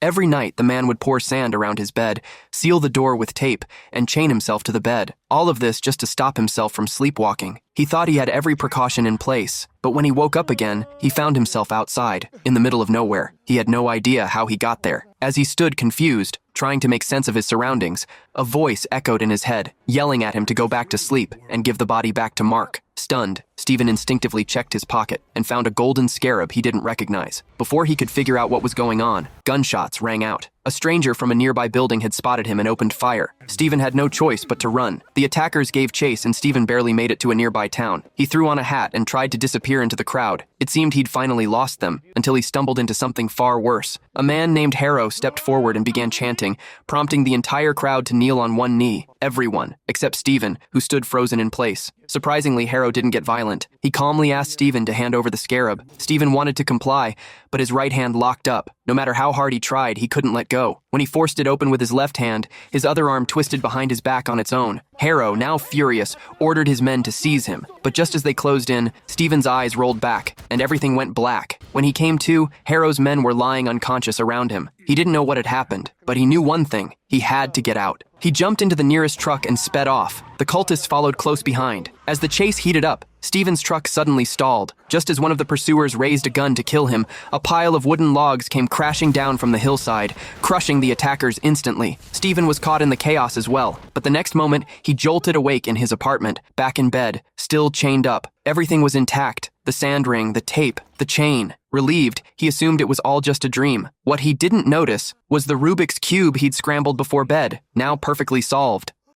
Every night, the man would pour sand around his bed, seal the door with tape, and chain himself to the bed. All of this just to stop himself from sleepwalking. He thought he had every precaution in place, but when he woke up again, he found himself outside, in the middle of nowhere. He had no idea how he got there. As he stood confused, trying to make sense of his surroundings, a voice echoed in his head, yelling at him to go back to sleep and give the body back to Mark. Stunned, Stephen instinctively checked his pocket and found a golden scarab he didn't recognize. Before he could figure out what was going on, gunshots rang out. A stranger from a nearby building had spotted him and opened fire. Stephen had no choice but to run. The attackers gave chase and Stephen barely made it to a nearby town. He threw on a hat and tried to disappear into the crowd. It seemed he'd finally lost them, until he stumbled into something far worse. A man named Harrow stepped forward and began chanting, prompting the entire crowd to kneel on one knee. Everyone, except Stephen, who stood frozen in place. Surprisingly, Harrow didn't get violent. He calmly asked Stephen to hand over the scarab. Stephen wanted to comply, but his right hand locked up. No matter how hard he tried, he couldn't let go. When he forced it open with his left hand, his other arm twisted behind his back on its own. Harrow, now furious, ordered his men to seize him. But just as they closed in, Stephen's eyes rolled back, and everything went black. When he came to, Harrow's men were lying unconscious around him. He didn't know what had happened, but he knew one thing. He had to get out. He jumped into the nearest truck and sped off. The cultists followed close behind. As the chase heated up, Stephen's truck suddenly stalled. Just as one of the pursuers raised a gun to kill him, a pile of wooden logs came crashing down from the hillside, crushing the attackers instantly. Stephen was caught in the chaos as well, but the next moment, he jolted awake in his apartment, back in bed, still chained up. Everything was intact. The sand ring, the tape, the chain. Relieved, he assumed it was all just a dream. What he didn't notice was the Rubik's Cube he'd scrambled before bed, now perfectly solved.